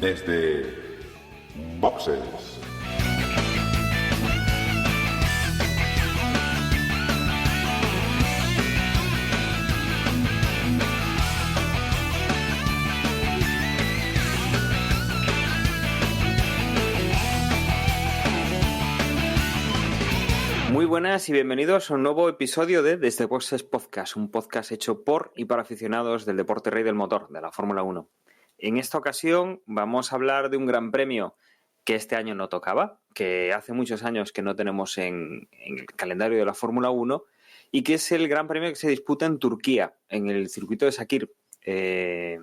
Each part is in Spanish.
desde Boxes. Muy buenas y bienvenidos a un nuevo episodio de Desde Boxes Podcast, un podcast hecho por y para aficionados del deporte rey del motor, de la Fórmula 1. En esta ocasión vamos a hablar de un gran premio que este año no tocaba, que hace muchos años que no tenemos en el calendario de la Fórmula 1 y que es el gran premio que se disputa en Turquía, en el circuito de Sakir. De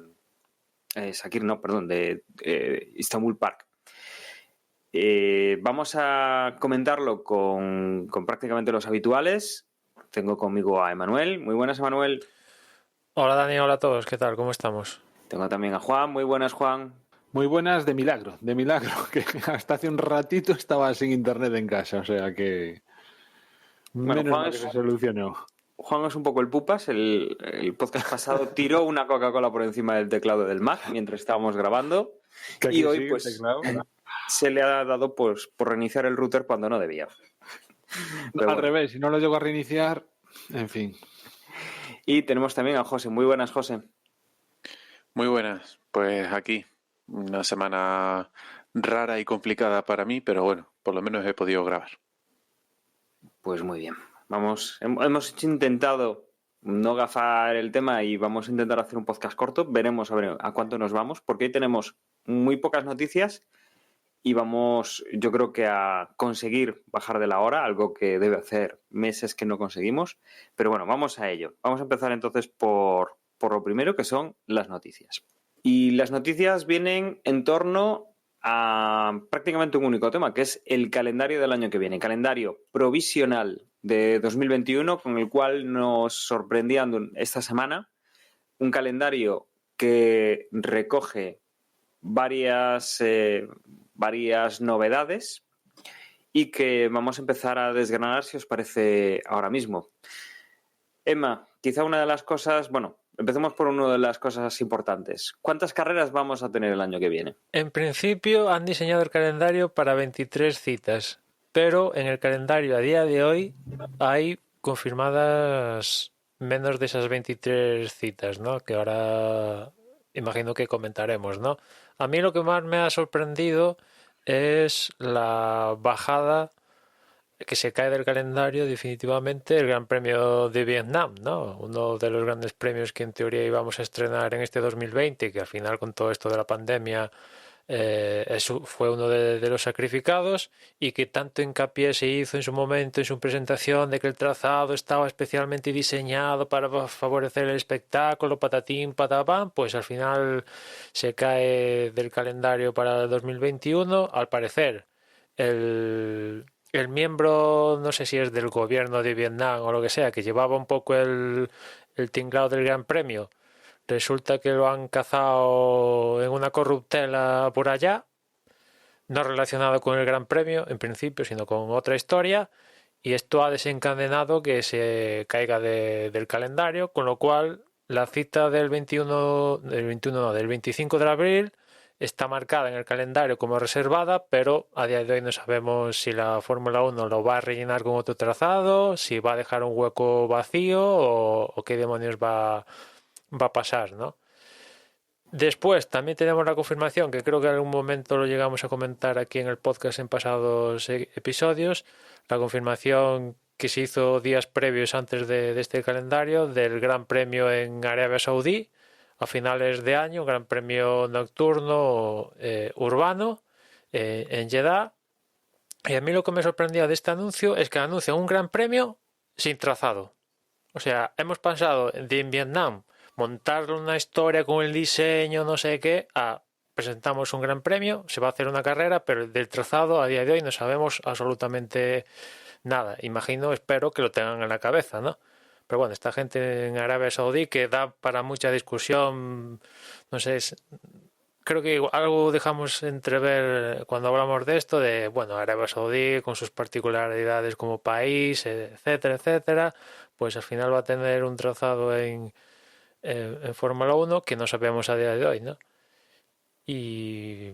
Istanbul Park. Vamos a comentarlo con prácticamente los habituales. Tengo conmigo a Emanuel. Muy buenas, Emanuel. Hola, Dani. Hola a todos. ¿Qué tal? ¿Cómo estamos? Tengo también a Juan. Muy buenas, Juan. Muy buenas, de milagro, que hasta hace un ratito estaba sin internet en casa, o sea que bueno, menos mal que se solucionó. Juan es un poco el pupas. El podcast pasado tiró una Coca-Cola por encima del teclado del Mac mientras estábamos grabando. Y hoy, pues, se le ha dado pues por reiniciar el router cuando no debía. Pero al revés, si no lo llego a reiniciar, en fin. Y tenemos también a José. Muy buenas, José. Muy buenas. Pues aquí, una semana rara y complicada para mí, pero bueno, por lo menos he podido grabar. Pues muy bien. Hemos intentado no gafar el tema y vamos a intentar hacer un podcast corto. Veremos a ver a cuánto nos vamos, porque hoy tenemos muy pocas noticias y vamos, yo creo que a conseguir bajar de la hora, algo que debe hacer meses que no conseguimos. Pero bueno, vamos a ello. Vamos a empezar entonces por lo primero, que son las noticias. Y las noticias vienen en torno a prácticamente un único tema, que es el calendario del año que viene, calendario provisional de 2021, con el cual nos sorprendían esta semana, un calendario que recoge varias novedades y que vamos a empezar a desgranar, si os parece, ahora mismo. Emma, quizá una de las cosas, empecemos por una de las cosas importantes. ¿Cuántas carreras vamos a tener el año que viene? En principio han diseñado el calendario para 23 citas, pero en el calendario a día de hoy hay confirmadas menos de esas 23 citas, ¿no? Que ahora imagino que comentaremos, ¿no? A mí lo que más me ha sorprendido es la bajada que se cae del calendario definitivamente el Gran Premio de Vietnam, ¿no? Uno de los grandes premios que en teoría íbamos a estrenar en este 2020, que al final con todo esto de la pandemia eso fue uno de los sacrificados, y que tanto hincapié se hizo en su momento, en su presentación, de que el trazado estaba especialmente diseñado para favorecer el espectáculo, patatín, patapam, pues al final se cae del calendario para el 2021. Al parecer el miembro, no sé si es del gobierno de Vietnam o lo que sea, que llevaba un poco el tinglado del Gran Premio, resulta que lo han cazado en una corruptela por allá, no relacionado con el Gran Premio en principio, sino con otra historia, y esto ha desencadenado que se caiga del calendario, con lo cual la cita del 25 de abril está marcada en el calendario como reservada, pero a día de hoy no sabemos si la Fórmula 1 lo va a rellenar con otro trazado, si va a dejar un hueco vacío o qué demonios va a pasar, ¿no? Después también tenemos la confirmación, que creo que en algún momento lo llegamos a comentar aquí en el podcast en pasados episodios, la confirmación que se hizo días previos antes de este calendario del Gran Premio en Arabia Saudí a finales de año, un Gran Premio nocturno urbano en Jeddah. Y a mí lo que me sorprendía de este anuncio es que anuncian un Gran Premio sin trazado. O sea, hemos pasado de en Vietnam montar una historia con el diseño, no sé qué, a presentamos un Gran Premio, se va a hacer una carrera, pero del trazado a día de hoy no sabemos absolutamente nada. Espero que lo tengan en la cabeza, ¿no? Pero bueno, esta gente en Arabia Saudí que da para mucha discusión, no sé, creo que algo dejamos entrever cuando hablamos de esto, de, bueno, Arabia Saudí con sus particularidades como país, etcétera, etcétera, pues al final va a tener un trazado en Fórmula 1 que no sabemos a día de hoy, ¿no? Y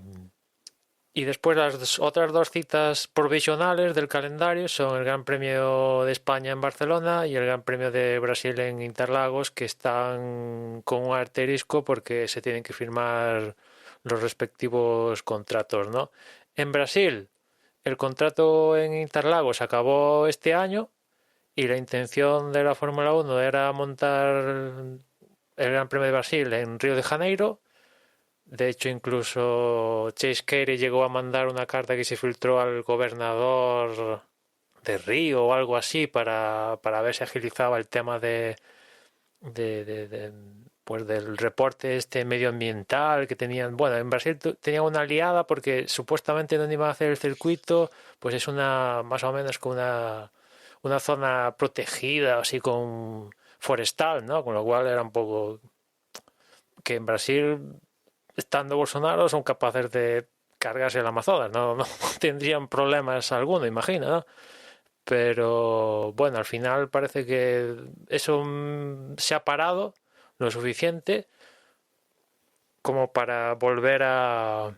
después las otras 2 citas provisionales del calendario son el Gran Premio de España en Barcelona y el Gran Premio de Brasil en Interlagos, que están con un asterisco porque se tienen que firmar los respectivos contratos, ¿no? En Brasil, el contrato en Interlagos acabó este año y la intención de la Fórmula 1 era montar el Gran Premio de Brasil en Río de Janeiro. De hecho, incluso Chase Carey llegó a mandar una carta que se filtró al gobernador de Río o algo así para ver si agilizaba el tema pues del reporte medioambiental que tenían. Bueno, en Brasil tenían una aliada porque supuestamente no iban a hacer el circuito, pues es más o menos como una zona protegida, así con forestal, ¿no? Con lo cual era un poco que en Brasil, estando Bolsonaro, son capaces de cargarse el Amazonas, no tendrían problemas alguno, imagino, ¿no? Pero bueno, al final parece que eso se ha parado lo suficiente como para volver a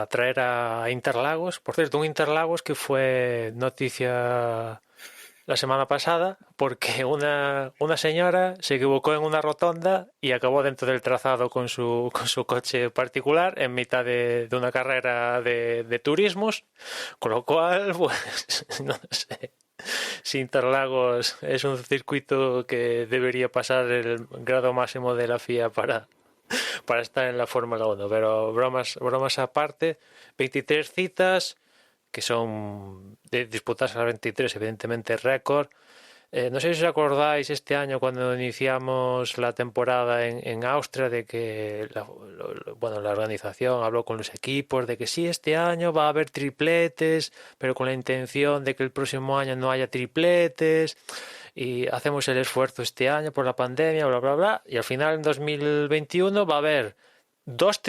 traer a Interlagos. Por cierto, un Interlagos que fue noticia la semana pasada porque una señora se equivocó en una rotonda y acabó dentro del trazado con su coche particular en mitad de una carrera de turismos, con lo cual, pues, no sé si Interlagos es un circuito que debería pasar el grado máximo de la FIA para estar en la Fórmula 1, pero bromas aparte, 23 citas que son de disputarse a las 23, evidentemente récord. No sé si os acordáis este año cuando iniciamos la temporada en Austria de que la organización habló con los equipos de que sí, este año va a haber tripletes, pero con la intención de que el próximo año no haya tripletes y hacemos el esfuerzo este año por la pandemia, bla, bla, bla, y al final en 2021 va a haber dos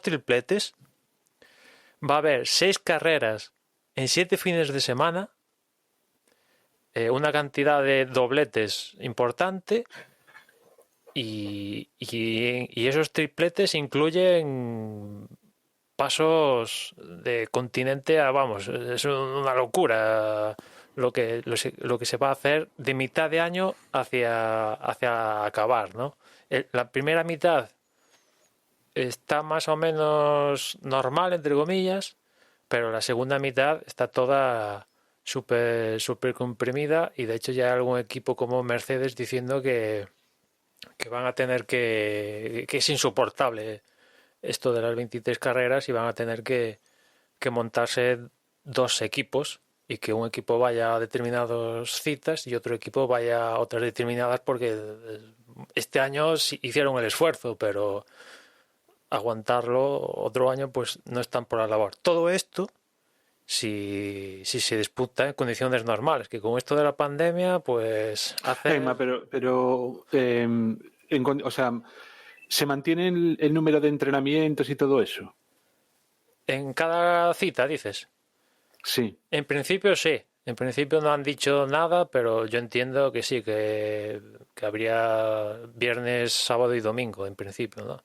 tripletes, va a haber 6 carreras en 7 fines de semana, una cantidad de dobletes importante y esos tripletes incluyen pasos de continente a, vamos, es una locura lo que se va a hacer de mitad de año hacia acabar, ¿no? La primera mitad está más o menos normal, entre comillas, pero la segunda mitad está toda súper comprimida y de hecho ya hay algún equipo como Mercedes diciendo que van a tener que es insoportable esto de las 23 carreras y van a tener que montarse 2 equipos y que un equipo vaya a determinadas citas y otro equipo vaya a otras determinadas porque este año sí hicieron el esfuerzo, pero aguantarlo otro año pues no están por la labor. Todo esto si se disputa en condiciones normales, que con esto de la pandemia pues hace... o sea, ¿se mantiene el número de entrenamientos y todo eso? En cada cita, dices. Sí. En principio sí. En principio no han dicho nada, pero yo entiendo que sí, que habría viernes, sábado y domingo, en principio, ¿no?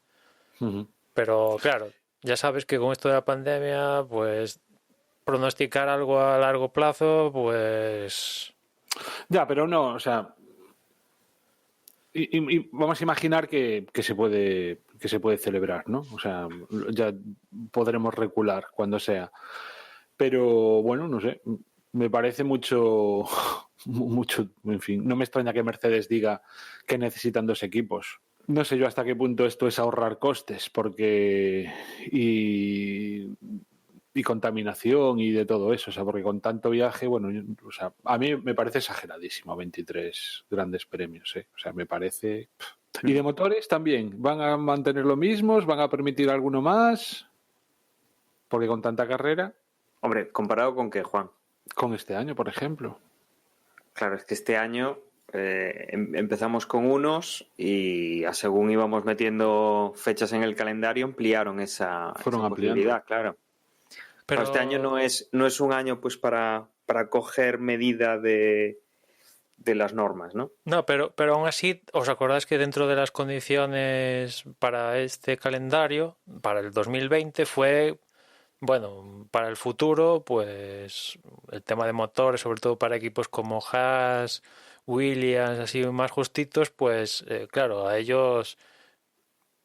Uh-huh. Pero claro, ya sabes que con esto de la pandemia, pues pronosticar algo a largo plazo, pues... Ya, pero no, o sea... Y vamos a imaginar que se puede celebrar, ¿no? O sea, ya podremos recular cuando sea. Pero bueno, no sé, me parece mucho, en fin, no me extraña que Mercedes diga que necesitan 2 equipos. No sé yo hasta qué punto esto es ahorrar costes, porque y contaminación y de todo eso, o sea, porque con tanto viaje, bueno, o sea, a mí me parece exageradísimo 23 grandes premios, o sea, me parece... ¿Y de motores también? ¿Van a mantener lo mismos? ¿Van a permitir alguno más? Porque con tanta carrera... Hombre, ¿comparado con qué, Juan? Con este año, por ejemplo. Claro, es que este año empezamos con unos y según íbamos metiendo fechas en el calendario ampliaron esa posibilidad, claro. Pero este año no es un año pues para coger medida de de las normas, ¿no? No, pero aún así, ¿os acordáis que dentro de las condiciones para este calendario, para el 2020, fue, bueno, para el futuro, pues el tema de motores, sobre todo para equipos como Haas, Williams, así más justitos, pues claro, a ellos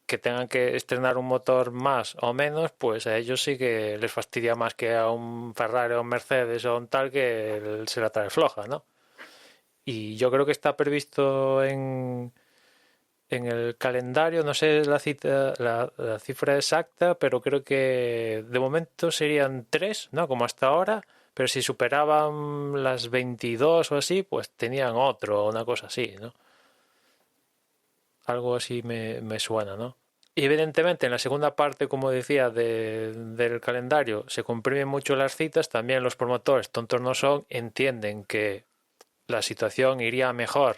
que tengan que estrenar un motor más o menos, pues a ellos sí que les fastidia más que a un Ferrari o un Mercedes o un tal que se la trae floja, ¿no? Y yo creo que está previsto en el calendario, no sé la cifra exacta, pero creo que de momento serían 3, ¿no? Como hasta ahora, pero si superaban las 22 o así, pues tenían otro, una cosa así, ¿no? Algo así me suena, ¿no? Y evidentemente en la segunda parte, como decía, del calendario se comprimen mucho las citas, también los promotores, tontos no son, entienden que la situación iría mejor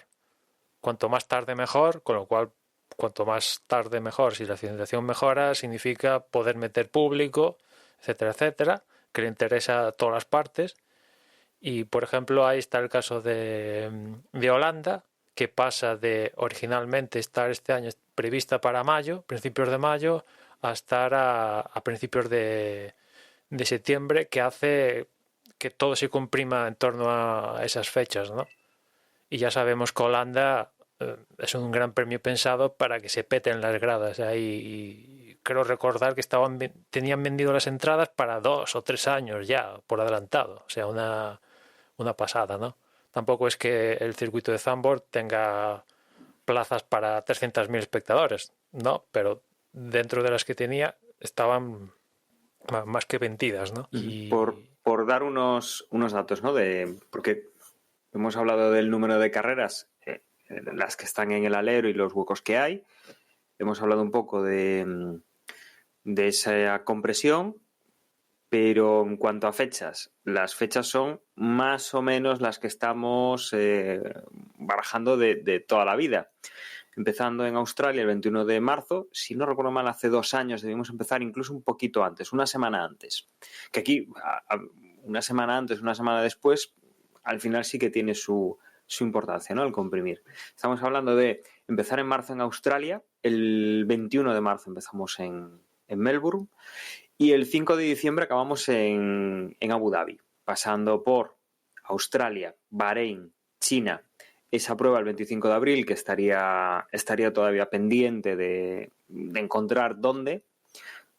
cuanto más tarde mejor, con lo cual cuanto más tarde mejor, si la situación mejora, significa poder meter público, etcétera, etcétera, que le interesa a todas las partes. Y por ejemplo, ahí está el caso de Holanda, que pasa de originalmente estar este año prevista para mayo, principios de mayo, a estar a principios de septiembre, que hace que todo se comprima en torno a esas fechas, ¿no? Y ya sabemos que Holanda es un gran premio pensado para que se peten las gradas ahí. Y creo recordar que tenían vendido las entradas para 2 o 3 años ya, por adelantado. O sea, una pasada, ¿no? Tampoco es que el circuito de Zandvoort tenga plazas para 300.000 espectadores, ¿no? Pero dentro de las que tenía estaban más que vendidas, ¿no? Y Por dar unos datos, ¿no? Porque hemos hablado del número de carreras, las que están en el alero y los huecos que hay. Hemos hablado un poco de esa compresión, pero en cuanto a fechas, las fechas son más o menos las que estamos barajando de toda la vida. Empezando en Australia el 21 de marzo, si no recuerdo mal, hace 2 años debimos empezar incluso un poquito antes, una semana antes. Que aquí, una semana antes, una semana después, al final sí que tiene su importancia, ¿no? El comprimir. Estamos hablando de empezar en marzo en Australia, el 21 de marzo empezamos en Melbourne y el 5 de diciembre acabamos en Abu Dhabi, pasando por Australia, Bahrein, China. Esa prueba el 25 de abril, que estaría todavía pendiente de encontrar dónde.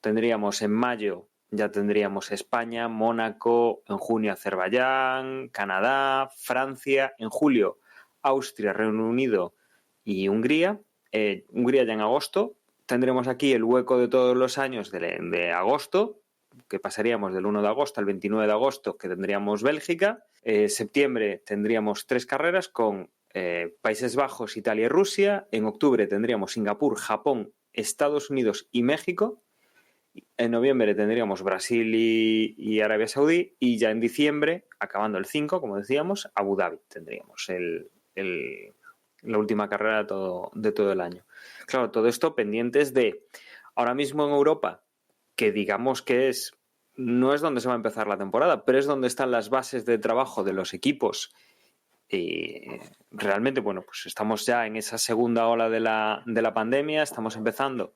Tendríamos en mayo, ya tendríamos España, Mónaco, en junio Azerbaiyán, Canadá, Francia, en julio Austria, Reino Unido y Hungría. Hungría ya en agosto. Tendremos aquí el hueco de todos los años de agosto, que pasaríamos del 1 de agosto al 29 de agosto, que tendríamos Bélgica. Septiembre tendríamos 3 carreras con Países Bajos, Italia y Rusia. En octubre tendríamos Singapur, Japón, Estados Unidos y México. En noviembre tendríamos Brasil y Arabia Saudí. Y ya en diciembre, acabando el 5, como decíamos, Abu Dhabi tendríamos la última carrera de todo el año. Claro, todo esto pendientes de ahora mismo en Europa, que digamos que no es donde se va a empezar la temporada, pero es donde están las bases de trabajo de los equipos. Y realmente, bueno, pues estamos ya en esa segunda ola de la pandemia, estamos empezando.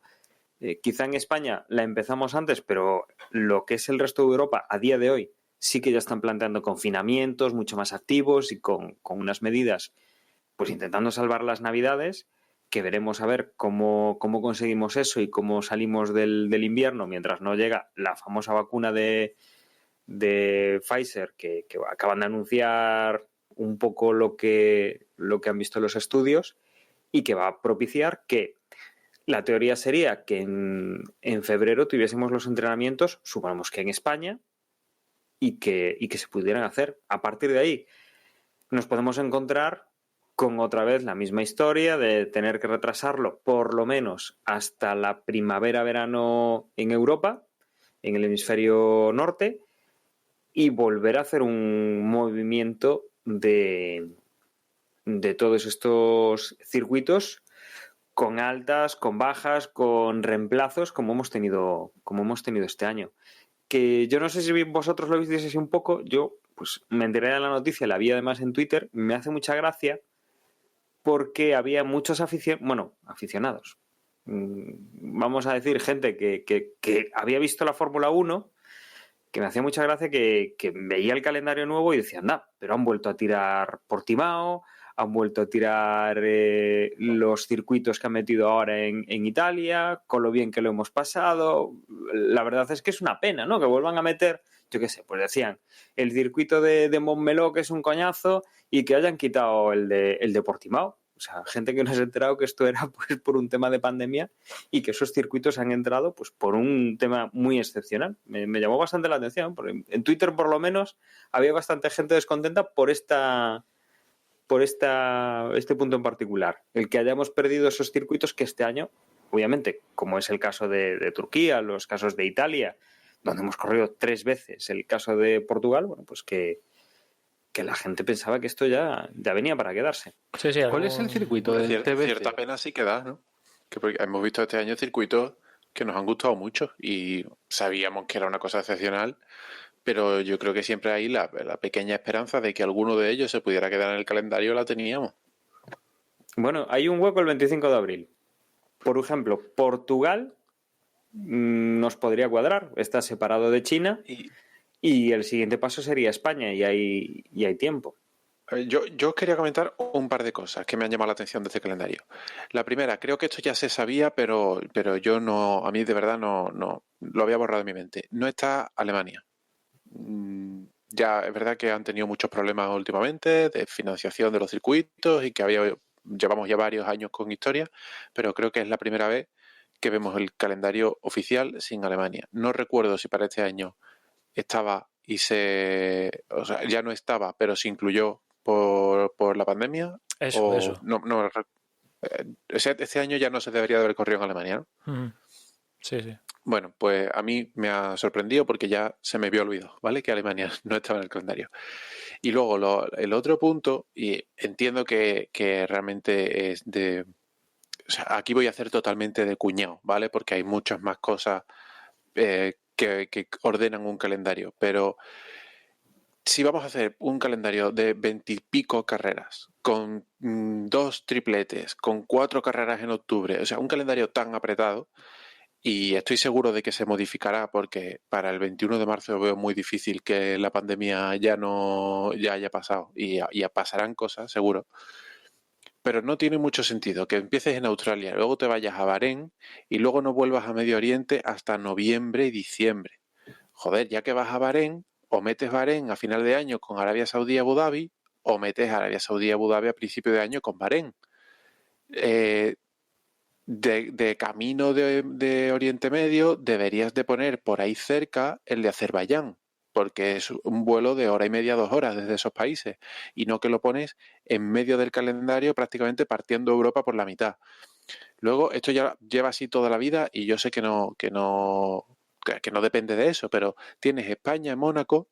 Quizá en España la empezamos antes, pero lo que es el resto de Europa a día de hoy sí que ya están planteando confinamientos mucho más activos y con unas medidas, pues intentando salvar las Navidades, que veremos a ver cómo conseguimos eso y cómo salimos del invierno mientras no llega la famosa vacuna de Pfizer, que acaban de anunciar un poco lo que han visto los estudios y que va a propiciar que la teoría sería que en febrero tuviésemos los entrenamientos, suponemos que en España, y que se pudieran hacer. A partir de ahí nos podemos encontrar con otra vez la misma historia de tener que retrasarlo por lo menos hasta la primavera-verano en Europa, en el hemisferio norte, y volver a hacer un movimiento de todos estos circuitos con altas, con bajas, con reemplazos, como hemos tenido este año. Que yo no sé si vosotros lo visteis así un poco, yo pues me enteré de la noticia, la vi además en Twitter, me hace mucha gracia porque había muchos aficionados. Vamos a decir, gente que había visto la Fórmula 1, que me hacía mucha gracia que veía el calendario nuevo y decía, anda, pero han vuelto a tirar Portimao, han vuelto a tirar los circuitos que han metido ahora en Italia, con lo bien que lo hemos pasado. La verdad es que es una pena, ¿no? Que vuelvan a meter, yo qué sé, pues decían, el circuito de Montmeló, que es un coñazo, y que hayan quitado el de Portimao. O sea, gente que no se ha enterado que esto era pues por un tema de pandemia y que esos circuitos han entrado pues por un tema muy excepcional. Me llamó bastante la atención, porque en Twitter por lo menos había bastante gente descontenta por este punto en particular. El que hayamos perdido esos circuitos que este año, obviamente, como es el caso de Turquía, los casos de Italia, donde hemos corrido 3 veces, el caso de Portugal, bueno, pues que la gente pensaba que esto ya venía para quedarse. Sí, ¿Cuál es el circuito del TBC? Cierta pena sí que da, ¿no? Porque hemos visto este año circuitos que nos han gustado mucho y sabíamos que era una cosa excepcional, pero yo creo que siempre ahí la pequeña esperanza de que alguno de ellos se pudiera quedar en el calendario la teníamos. Bueno, hay un hueco el 25 de abril. Por ejemplo, Portugal nos podría cuadrar. Está separado de China y el siguiente paso sería España y hay tiempo. Yo quería comentar un par de cosas que me han llamado la atención de este calendario. La primera, creo que esto ya se sabía, pero yo no, a mí de verdad no lo había borrado de mi mente. No está Alemania. Ya es verdad que han tenido muchos problemas últimamente de financiación de los circuitos y que llevamos ya varios años con historia, pero creo que es la primera vez que vemos el calendario oficial sin Alemania. No recuerdo si para este año estaba o sea, ya no estaba, pero se incluyó por la pandemia. Eso. No, este año ya no se debería de haber corrido en Alemania, ¿no? Sí. Bueno, pues a mí me ha sorprendido porque ya se me había olvidado, ¿vale? Que Alemania no estaba en el calendario. Y luego el otro punto, y entiendo que realmente es de... O sea, aquí voy a hacer totalmente de cuñado, ¿vale? Porque hay muchas más cosas que ordenan un calendario. Pero si vamos a hacer un calendario de 20 y pico carreras, con 2 tripletes, con 4 carreras en octubre, o sea, un calendario tan apretado, y estoy seguro de que se modificará porque para el 21 de marzo veo muy difícil que la pandemia ya haya pasado y ya pasarán cosas, seguro. Pero no tiene mucho sentido que empieces en Australia, luego te vayas a Bahrein y luego no vuelvas a Medio Oriente hasta noviembre y diciembre. Joder, ya que vas a Bahrein, o metes Bahrein a final de año con Arabia Saudí y Abu Dhabi, o metes Arabia Saudí y Abu Dhabi a principio de año con Bahrein. De camino de Oriente Medio deberías de poner por ahí cerca el de Azerbaiyán, porque es un vuelo de 1 hora y media, 2 horas desde esos países, y no que lo pones en medio del calendario prácticamente partiendo Europa por la mitad. Luego, esto ya lleva así toda la vida y yo sé que no depende de eso, pero tienes España, Mónaco,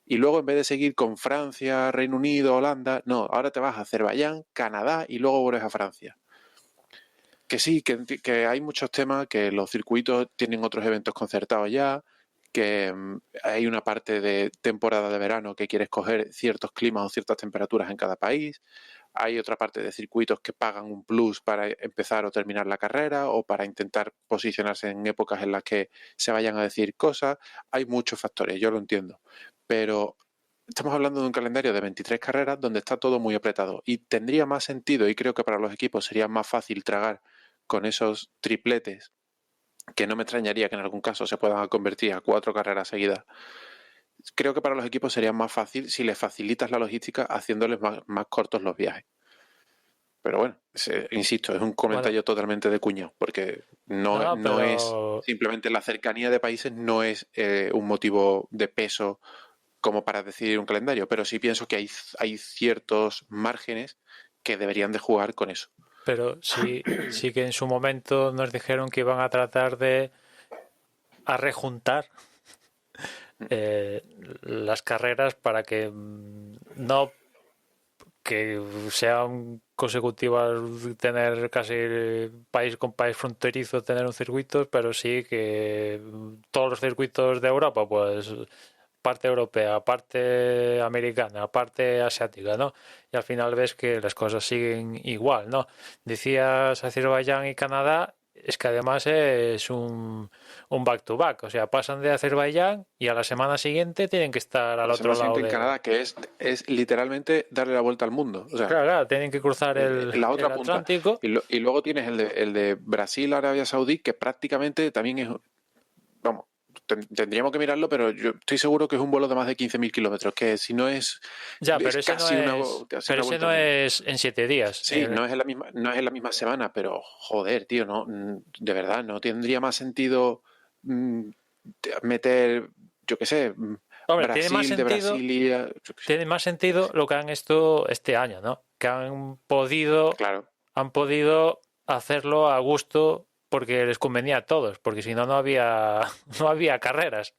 y luego en vez de seguir con Francia, Reino Unido, Holanda, no, ahora te vas a Azerbaiyán, Canadá y luego vuelves a Francia. Que sí, que hay muchos temas, que los circuitos tienen otros eventos concertados ya, que hay una parte de temporada de verano que quieres coger ciertos climas o ciertas temperaturas en cada país, hay otra parte de circuitos que pagan un plus para empezar o terminar la carrera o para intentar posicionarse en épocas en las que se vayan a decir cosas, hay muchos factores, yo lo entiendo, pero estamos hablando de un calendario de 23 carreras donde está todo muy apretado y tendría más sentido y creo que para los equipos sería más fácil tragar con esos tripletes, que no me extrañaría que en algún caso se puedan convertir a 4 carreras seguidas. Creo que para los equipos sería más fácil si les facilitas la logística haciéndoles más cortos los viajes. Pero bueno, insisto, es un comentario totalmente de cuñado, porque no es simplemente la cercanía de países, no es un motivo de peso como para decidir un calendario, pero sí pienso que hay ciertos márgenes que deberían de jugar con eso. Pero sí que en su momento nos dijeron que iban a tratar de rejuntar las carreras para que no que sean consecutivas, tener casi país con país fronterizo, tener un circuito, pero sí que todos los circuitos de Europa pues parte europea, parte americana, parte asiática, ¿no? Y al final ves que las cosas siguen igual, ¿no? Decías Azerbaiyán y Canadá, es que además es un back-to-back, o sea, pasan de Azerbaiyán y a la semana siguiente tienen que estar al La otro semana lado siguiente en Canadá, que es literalmente darle la vuelta al mundo. O sea, Claro, claro, tienen que cruzar la otra el punta. Atlántico. Y luego tienes el de Brasil, Arabia Saudí, que prácticamente también es, vamos, tendríamos que mirarlo, pero yo estoy seguro que es un vuelo de más de 15.000 kilómetros, que si no es, Ya, es pero ese no casi una, es, casi pero una ese vuelta no al mundo. es en 7 días. Sí, no es en la misma semana, pero joder, tío, no, de verdad, no tendría más sentido meter, yo qué sé, Hombre, tiene más Brasil de sentido, Brasilia, yo qué sé. tiene más sentido lo que han hecho este año, ¿no? Que Claro, han podido hacerlo a gusto porque les convenía a todos, porque si no, no había, no había carreras.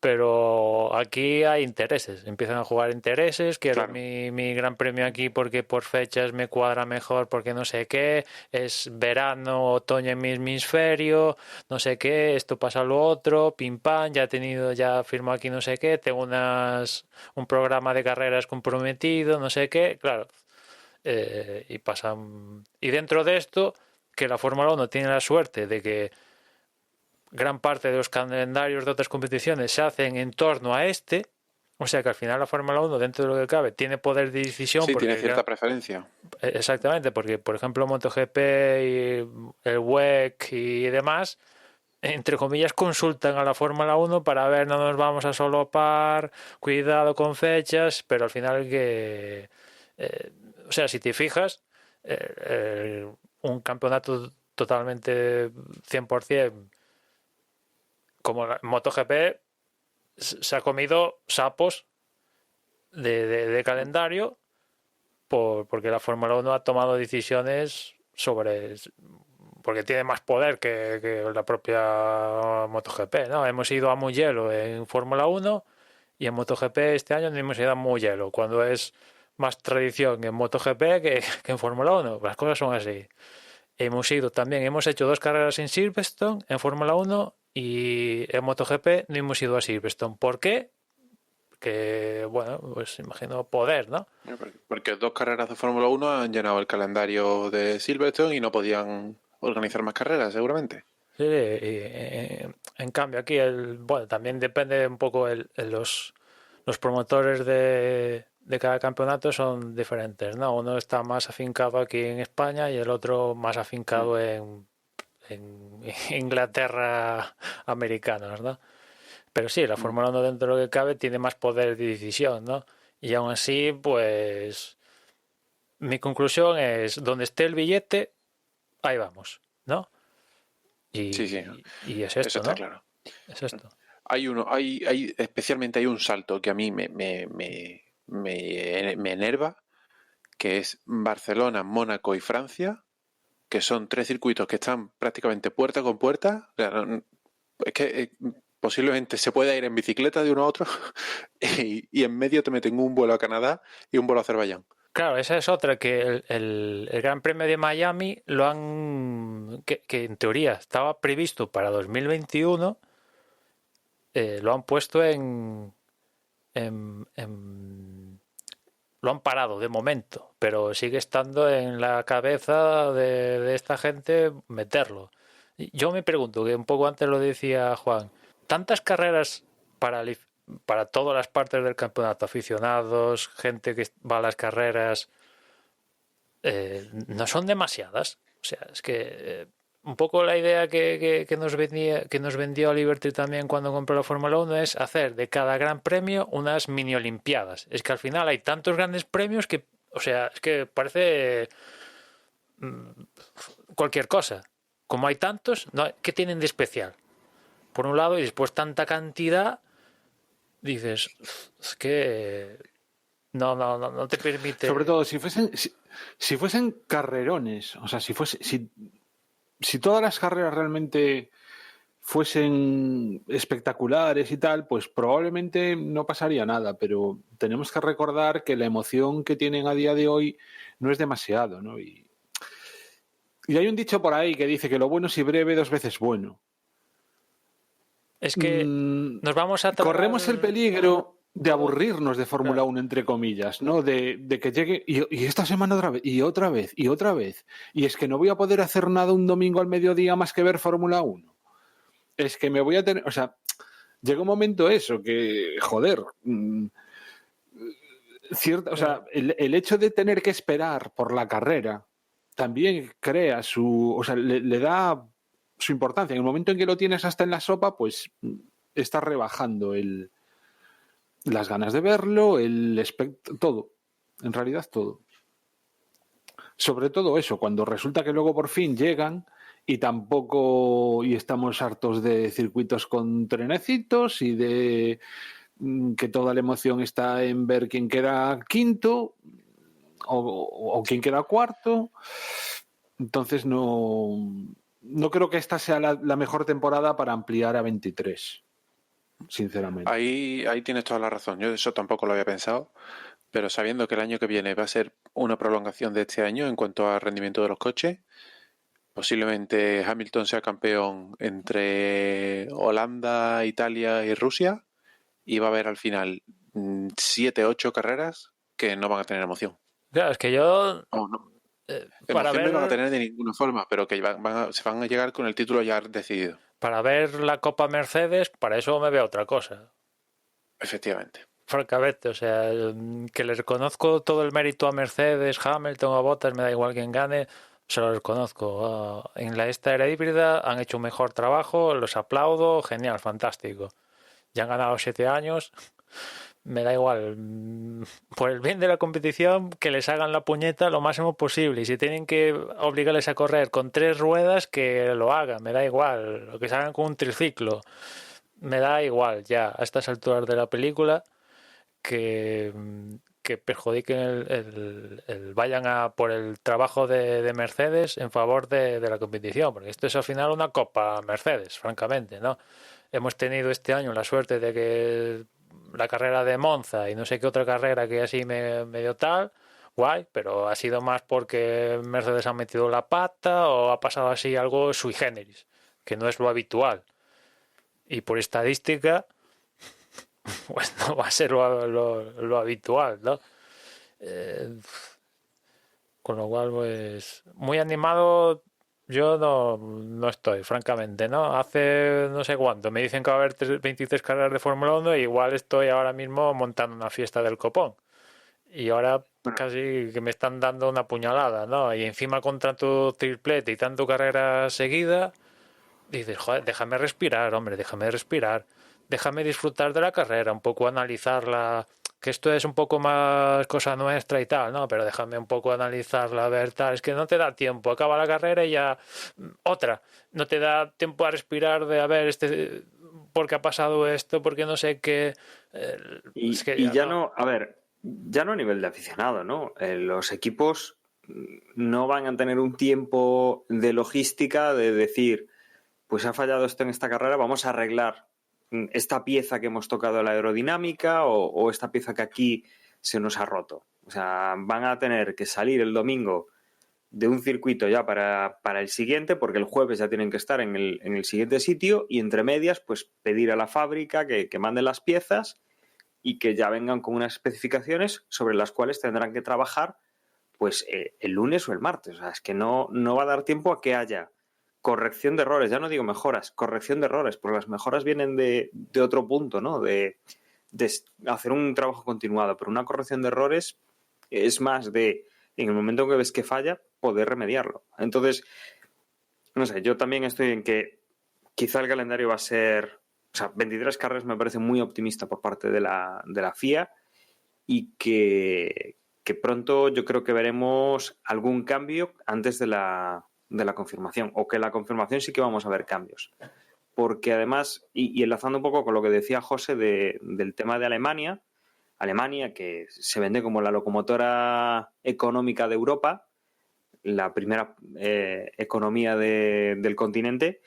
Pero aquí hay intereses, empiezan a jugar intereses, quiero claro. mi gran premio aquí porque por fechas me cuadra mejor, porque no sé qué, es verano, otoño en mi hemisferio, no sé qué, esto pasa lo otro, pim pam, ya firmo aquí no sé qué, tengo un programa de carreras comprometido, no sé qué, claro, y pasan, y dentro de esto, que la Fórmula 1 tiene la suerte de que gran parte de los calendarios de otras competiciones se hacen en torno a este, o sea que al final la Fórmula 1 dentro de lo que cabe tiene poder de decisión Sí, porque tiene cierta preferencia. exactamente, porque por ejemplo MotoGP y el WEC y demás, entre comillas consultan a la Fórmula 1 para ver, no nos vamos a solopar, cuidado con fechas, pero al final que o sea, si te fijas un campeonato totalmente 100% como la MotoGP se ha comido sapos de calendario porque la Fórmula 1 ha tomado decisiones porque tiene más poder que la propia MotoGP, ¿no? Hemos ido a Mugello en Fórmula 1 y en MotoGP este año no hemos ido a Mugello, cuando es más tradición en MotoGP que en Fórmula 1. Las cosas son así. Hemos hecho 2 carreras en Silverstone en Fórmula 1 y en MotoGP no hemos ido a Silverstone. ¿Por qué? Que, bueno, pues imagino poder, ¿no? Porque 2 carreras de Fórmula 1 han llenado el calendario de Silverstone y no podían organizar más carreras, seguramente. Sí, en cambio aquí, bueno, también depende un poco los promotores de cada campeonato son diferentes, ¿no? Uno está más afincado aquí en España y el otro más afincado en Inglaterra americanos, ¿no? Pero sí, la Fórmula 1 dentro de lo que cabe tiene más poder de decisión, ¿no? Y aún así, pues mi conclusión es, donde esté el billete, ahí vamos, ¿no? Sí, sí, Y es eso esto, está ¿no? claro. Es esto. Especialmente hay un salto que a mí me enerva, que es Barcelona, Mónaco y Francia, que son 3 circuitos que están prácticamente puerta con puerta. O sea, es que posiblemente se pueda ir en bicicleta de uno a otro y en medio te meten un vuelo a Canadá y un vuelo a Azerbaiyán. Claro, esa es otra, que el Gran Premio de Miami que en teoría estaba previsto para 2021, lo han puesto lo han parado de momento, pero sigue estando en la cabeza de esta gente meterlo. Yo me pregunto, que un poco antes lo decía Juan, tantas carreras para todas las partes del campeonato, aficionados, gente que va a las carreras, no son demasiadas. O sea, es que un poco la idea que nos vendió Liberty también cuando compró la Fórmula 1 es hacer de cada gran premio unas mini olimpiadas. Es que al final hay tantos grandes premios que, o sea, es que parece cualquier cosa. Como hay tantos, ¿qué tienen de especial? Por un lado, y después tanta cantidad, dices, es que no te permite. Sobre todo si fuesen carrerones, o sea, si todas las carreras realmente fuesen espectaculares y tal, pues probablemente no pasaría nada, pero tenemos que recordar que la emoción que tienen a día de hoy no es demasiado, ¿no? Y hay un dicho por ahí que dice que lo bueno si breve 2 veces bueno. Es que nos vamos a corremos el peligro de aburrirnos de Fórmula 1, entre comillas, ¿no? De que llegue y esta semana otra vez, y otra vez, y otra vez. Y es que no voy a poder hacer nada un domingo al mediodía más que ver Fórmula 1. Es que me voy a tener... O sea, llega un momento eso, que, joder... o sea, el hecho de tener que esperar por la carrera también crea o sea, le da su importancia. En el momento en que lo tienes hasta en la sopa, pues está rebajando las ganas de verlo, todo. En realidad todo. Sobre todo eso, cuando resulta que luego por fin llegan y estamos hartos de circuitos con trenecitos y de que toda la emoción está en ver quién queda quinto o quién queda cuarto. Entonces no creo que esta sea la mejor temporada para ampliar a 23, sinceramente. Ahí tienes toda la razón. Yo eso tampoco lo había pensado, pero sabiendo que el año que viene va a ser una prolongación de este año en cuanto al rendimiento de los coches, posiblemente Hamilton sea campeón entre Holanda, Italia y Rusia, y va a haber al final 7, 8 carreras que no van a tener emoción. Claro, es que yo... No. Para Emoción ver... no van a tener de ninguna forma, pero que se van a llegar con el título ya decidido. Para ver la Copa Mercedes, para eso me veo otra cosa. Efectivamente. Francamente, o sea, que le reconozco todo el mérito a Mercedes, Hamilton, a Bottas, me da igual quien gane, se lo reconozco. En esta era híbrida han hecho un mejor trabajo, los aplaudo, genial, fantástico. Ya han ganado 7 años, me da igual. Por el bien de la competición, que les hagan la puñeta lo máximo posible. Y si tienen que obligarles a correr con 3 ruedas, que lo hagan, me da igual. Lo que se hagan con un triciclo, me da igual ya a estas alturas de la película. Que perjudiquen vayan por el trabajo de Mercedes en favor de la competición, porque esto es al final una Copa Mercedes, francamente, ¿no? Hemos tenido este año la suerte de que la carrera de Monza y no sé qué otra carrera que así medio tal, guay, pero ha sido más porque Mercedes ha metido la pata o ha pasado así algo sui generis, que no es lo habitual. Y por estadística pues no va a ser lo habitual, ¿no? Con lo cual, pues, muy animado yo no estoy, francamente, ¿no? Hace no sé cuánto, me dicen que va a haber 23 carreras de Fórmula 1 y igual estoy ahora mismo montando una fiesta del copón. Y ahora casi que me están dando una puñalada, ¿no? Y encima con tanto triplete y tanto carrera seguida, dices, joder, déjame respirar, hombre, déjame respirar. Déjame disfrutar de la carrera, un poco analizarla, que esto es un poco más cosa nuestra y tal, ¿no? Pero déjame un poco analizarla, a ver, tal, es que no te da tiempo, acaba la carrera y ya otra, no te da tiempo a respirar de, a ver, ¿por qué ha pasado esto? ¿Por qué no sé qué? Es que ya no, a ver, ya no a nivel de aficionado, ¿no? Los equipos no van a tener un tiempo de logística de decir, pues ha fallado esto en esta carrera, vamos a arreglar esta pieza que hemos tocado la aerodinámica o esta pieza que aquí se nos ha roto. O sea, van a tener que salir el domingo de un circuito ya para el siguiente, porque el jueves ya tienen que estar en el siguiente sitio y entre medias, pues pedir a la fábrica que mande las piezas y que ya vengan con unas especificaciones sobre las cuales tendrán que trabajar pues el lunes o el martes. O sea, es que no va a dar tiempo a que haya corrección de errores, ya no digo mejoras, corrección de errores, porque las mejoras vienen de otro punto, ¿no? De hacer un trabajo continuado, pero una corrección de errores es más de, en el momento en que ves que falla, poder remediarlo. Entonces, no sé, yo también estoy en que quizá el calendario va a ser, o sea, 23 carreras me parece muy optimista por parte de la FIA y que pronto yo creo que veremos algún cambio antes de la confirmación, o que la confirmación sí que vamos a ver cambios. Porque además, y enlazando un poco con lo que decía José del tema de Alemania, que se vende como la locomotora económica de Europa, la primera economía del continente,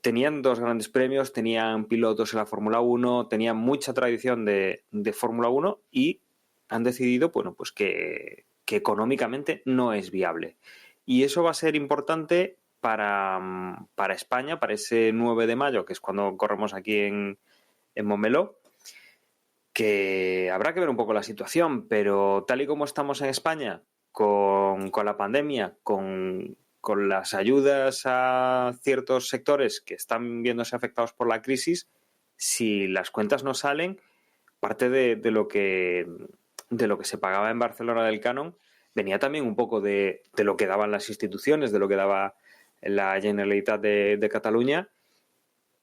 tenían 2 grandes premios, tenían pilotos en la Fórmula 1, tenían mucha tradición de Fórmula 1 y han decidido, bueno, pues que económicamente no es viable. Y eso va a ser importante para España, para ese 9 de mayo, que es cuando corremos aquí en Montmeló, que habrá que ver un poco la situación, pero tal y como estamos en España, con la pandemia, con las ayudas a ciertos sectores que están viéndose afectados por la crisis, si las cuentas no salen, parte de lo que se pagaba en Barcelona del canon venía también un poco de lo que daban las instituciones, de lo que daba la Generalitat de Cataluña,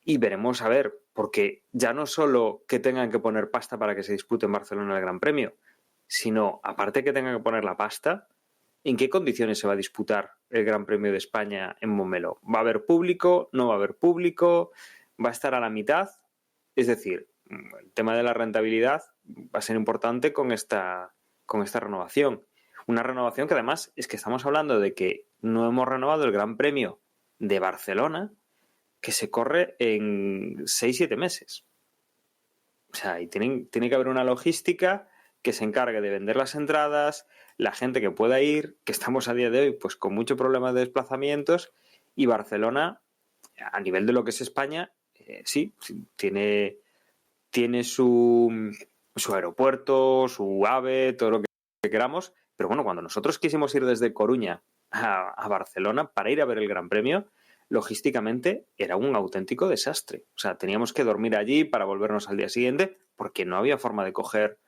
y veremos a ver, porque ya no solo que tengan que poner pasta para que se dispute en Barcelona el Gran Premio, sino aparte que tengan que poner la pasta, ¿en qué condiciones se va a disputar el Gran Premio de España en Montmeló? ¿Va a haber público? ¿No va a haber público? ¿Va a estar a la mitad? Es decir, el tema de la rentabilidad va a ser importante con esta renovación. Una renovación que además es que estamos hablando de que no hemos renovado el Gran Premio de Barcelona, que se corre en 6-7 meses. O sea, y tiene que haber una logística que se encargue de vender las entradas, la gente que pueda ir, que estamos a día de hoy pues con mucho problema de desplazamientos, y Barcelona, a nivel de lo que es España, sí, tiene su aeropuerto, su AVE, todo lo que queramos, pero bueno, cuando nosotros quisimos ir desde Coruña a Barcelona para ir a ver el Gran Premio, logísticamente era un auténtico desastre. O sea, teníamos que dormir allí para volvernos al día siguiente porque no había forma de coger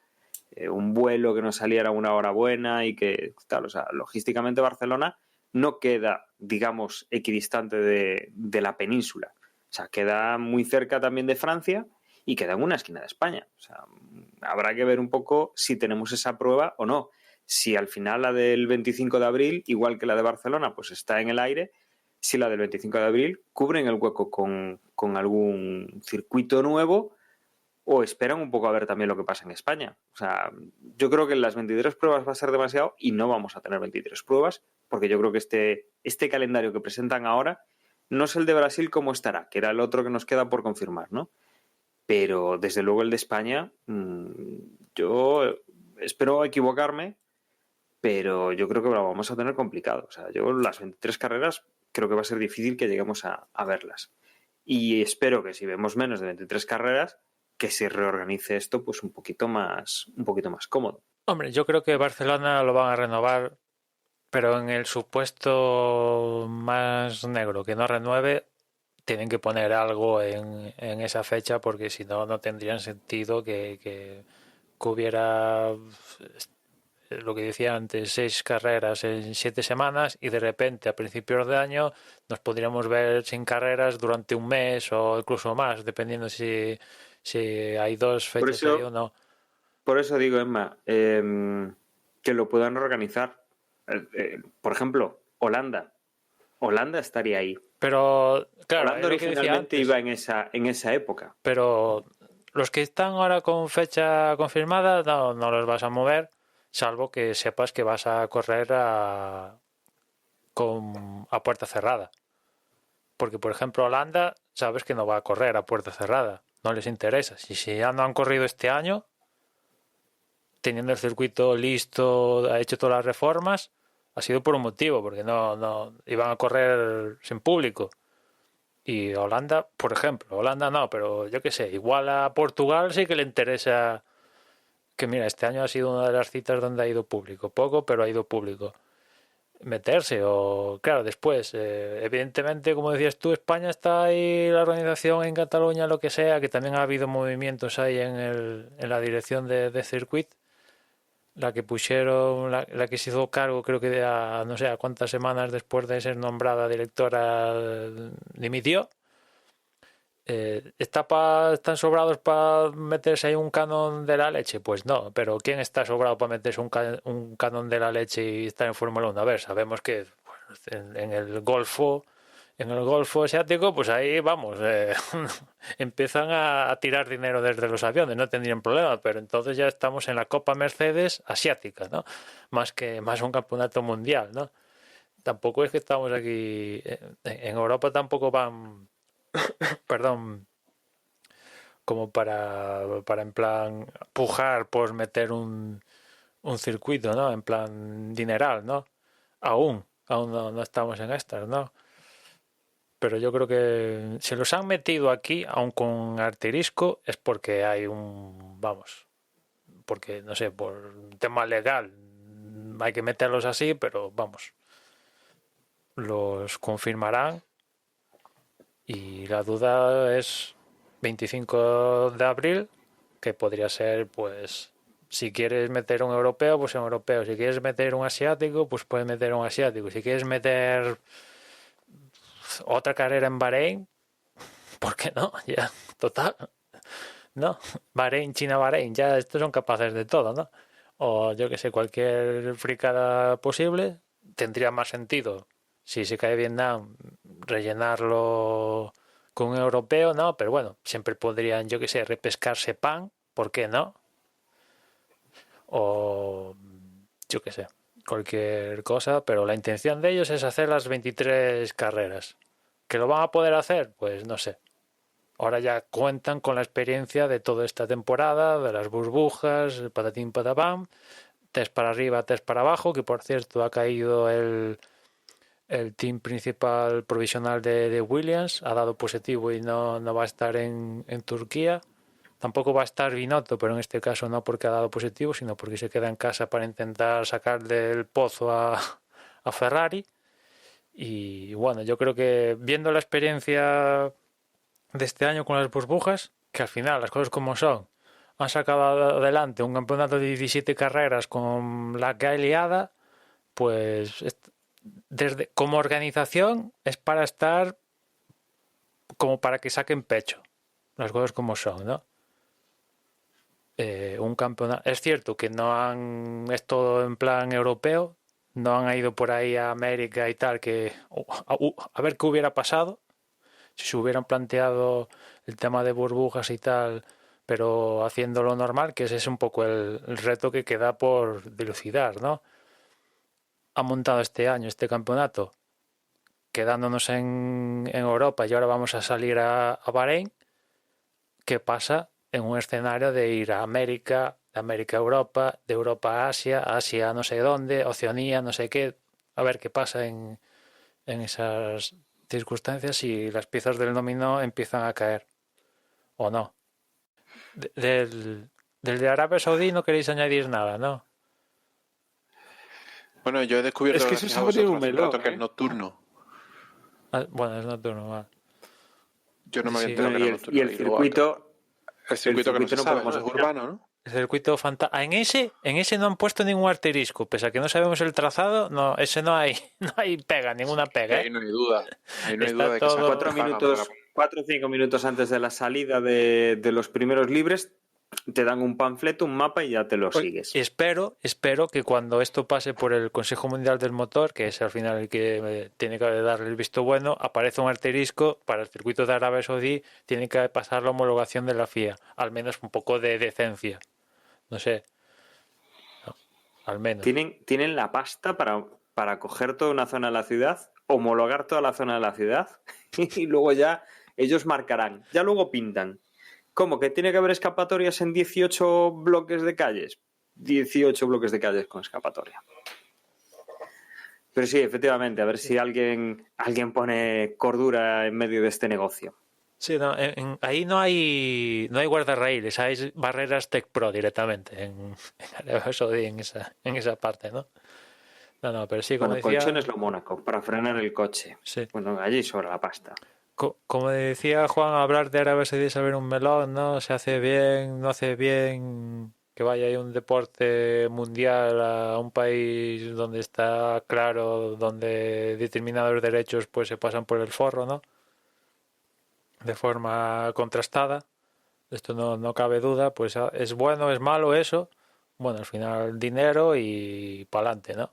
un vuelo que nos saliera a una hora buena y que tal. O sea, logísticamente Barcelona no queda, digamos, equidistante de la península. O sea, queda muy cerca también de Francia y queda en una esquina de España. O sea, habrá que ver un poco si tenemos esa prueba o no. Si al final la del 25 de abril, igual que la de Barcelona, pues está en el aire, si la del 25 de abril cubren el hueco con algún circuito nuevo o esperan un poco a ver también lo que pasa en España. O sea, yo creo que en las 23 pruebas va a ser demasiado y no vamos a tener 23 pruebas porque yo creo que este calendario que presentan ahora no es el de Brasil como estará, que era el otro que nos queda por confirmar, ¿no? Pero desde luego el de España, yo espero equivocarme, pero yo creo que lo vamos a tener complicado. O sea, yo las 23 carreras creo que va a ser difícil que lleguemos a verlas. Y espero que si vemos menos de 23 carreras, que se reorganice esto pues un poquito más cómodo. Hombre, yo creo que Barcelona lo van a renovar, pero en el supuesto más negro que no renueve, tienen que poner algo en esa fecha porque si no, no tendrían sentido que hubiera lo que decía antes, 6 carreras en 7 semanas y de repente a principios de año nos podríamos ver sin carreras durante un mes o incluso más, dependiendo si hay 2 fechas ahí o no. Por eso digo, Emma, que lo puedan organizar. Por ejemplo, Holanda estaría ahí. Pero, claro, Holanda originalmente iba en esa época. Pero los que están ahora con fecha confirmada no los vas a mover, salvo que sepas que vas a correr a puerta cerrada. Porque, por ejemplo, Holanda, sabes que no va a correr a puerta cerrada. No les interesa. Si ya no han corrido este año, teniendo el circuito listo, ha hecho todas las reformas, ha sido por un motivo, porque no iban a correr sin público. Y Holanda, por ejemplo, Holanda no, pero yo qué sé, igual a Portugal sí que le interesa que, mira, este año ha sido una de las citas donde ha ido público, poco, pero ha ido público. Meterse o, claro, después, evidentemente, como decías tú, España está ahí, la organización en Cataluña, lo que sea, que también ha habido movimientos ahí en la dirección de Circuit. La que pusieron, la que se hizo cargo, creo que no sé a cuántas semanas después de ser nombrada directora, dimitió. ¿Están sobrados para meterse ahí un canon de la leche? Pues no, pero ¿quién está sobrado para meterse un canon de la leche y estar en Fórmula 1? A ver, sabemos que en el Golfo asiático, pues ahí vamos, empiezan a tirar dinero desde los aviones, no tendrían problema, pero entonces ya estamos en la Copa Mercedes asiática, ¿no? Más un campeonato mundial, ¿no? Tampoco es que estamos aquí, en Europa tampoco van, perdón, como para en plan pujar por meter un circuito, ¿no? En plan dineral, ¿no? Aún no estamos en estas, ¿no? pero yo creo que si los han metido aquí, aun con asterisco, es porque hay porque, no sé, por un tema legal hay que meterlos así, pero vamos, los confirmarán y la duda es 25 de abril, que podría ser, pues, si quieres meter un europeo, pues un europeo, si quieres meter un asiático, pues puedes meter un asiático, si quieres meter otra carrera en Bahrein, ¿por qué no? Ya, total, ¿no? Bahrein, China, Bahrein, ya estos son capaces de todo, ¿no? O yo que sé, cualquier fricada posible, tendría más sentido. Si se cae Vietnam, rellenarlo con un europeo, ¿no? Pero bueno, siempre podrían, yo que sé, repescarse pan, ¿por qué no? O yo que sé, cualquier cosa, pero la intención de ellos es hacer las 23 carreras. ¿Que lo van a poder hacer? Pues no sé. Ahora ya cuentan con la experiencia de toda esta temporada, de las burbujas, el patatín patapam, test para arriba, test para abajo, que por cierto ha caído el team principal provisional de Williams, ha dado positivo y no va a estar en Turquía. Tampoco va a estar Binotto, pero en este caso no porque ha dado positivo, sino porque se queda en casa para intentar sacar del pozo a Ferrari. Y bueno, yo creo que viendo la experiencia de este año con las burbujas, que al final las cosas como son, han sacado adelante un campeonato de 17 carreras con la que ha liada, pues como organización es para estar como para que saquen pecho las cosas como son, ¿no? Un campeonato, es cierto que es todo en plan europeo, no han ido por ahí a América y tal, que a ver qué hubiera pasado si se hubieran planteado el tema de burbujas y tal, pero haciéndolo normal, que ese es un poco el reto que queda por dilucidar, ¿no? Ha montado este año este campeonato quedándonos en Europa y ahora vamos a salir a Bahrein. ¿Qué pasa en un escenario de ir a América, de América a Europa, de Europa a Asia, Asia no sé dónde, Oceanía, no sé qué? A ver qué pasa en esas circunstancias si las piezas del dominó empiezan a caer o no. Del de Arabia Saudí no queréis añadir nada, ¿no? Bueno, yo he descubierto Es que eso gracias se a ha venido vosotros un hace un rato melón, que es ¿eh? nocturno. Bueno, es nocturno, vale. Yo no me había Sí. enterado Bueno, que y era nocturno. el Y luego circuito, el circuito que no se no sabe, podemos ¿no? Es opinar. urbano, ¿no? El circuito fantasma. En ese no han puesto ningún asterisco, pese a que no sabemos el trazado, no, ese no hay, no hay pega, ninguna pega, Ahí no hay duda. Ahí no hay Está duda de que esa todo- gente pagan para... 4 o 5 minutos antes de la salida de los primeros libres, te dan un panfleto, un mapa y ya te lo sigues. Espero que cuando esto pase por el Consejo Mundial del Motor, que es al final el que tiene que darle el visto bueno, aparece un asterisco para el circuito de Arabia Saudí, tiene que pasar la homologación de la FIA, al menos un poco de decencia. No sé. No, al menos. Tienen la pasta para coger toda una zona de la ciudad, homologar toda la zona de la ciudad y luego ya ellos marcarán. Ya luego pintan. ¿Cómo? ¿Que tiene que haber escapatorias en 18 bloques de calles? 18 bloques de calles con escapatoria. Pero sí, efectivamente, a ver si alguien pone cordura en medio de este negocio. Sí, no, ahí no hay guardarraíles, hay barreras Tech Pro directamente en Arabia Saudí, en esa parte, ¿no? No, pero sí, como Bueno, decía, colchones lo Mónaco, para frenar el coche. sí. Bueno, allí sobra la pasta. Como decía Juan, hablar de Arabia Saudí es saber un melón, ¿no? Se hace bien, no hace bien que vaya ahí un deporte mundial a un país donde está claro, donde determinados derechos pues se pasan por el forro, ¿no? De forma contrastada. Esto no cabe duda, pues es bueno, es malo eso. Bueno, al final dinero y pa'lante, ¿no?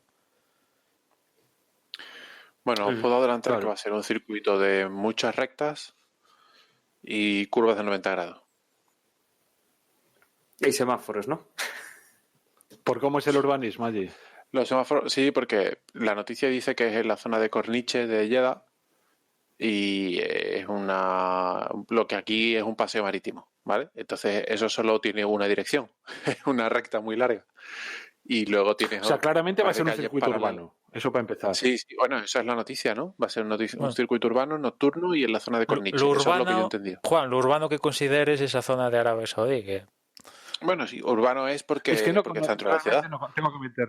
Bueno, os puedo adelantar claro. que va a ser un circuito de muchas rectas y curvas de 90 grados. Y semáforos, ¿no? ¿Por cómo es el urbanismo allí? Los semáforos, sí, porque la noticia dice que es en la zona de Corniche de Jeddah y es lo que aquí es un paseo marítimo, ¿vale? Entonces eso solo tiene una dirección, es una recta muy larga. Y luego tienes O sea, claramente va a ser un calles circuito paralelas. urbano. Eso para empezar. Sí, sí, bueno, esa es la noticia, ¿no? Va a ser un Bueno. circuito urbano, nocturno y en la zona de Corniche. Lo Eso es lo que yo he urbano, entendido. Juan, lo urbano que consideres esa zona de Arabia Saudí, que Bueno, sí, urbano es porque, Es que no, porque está dentro de la ciudad. realmente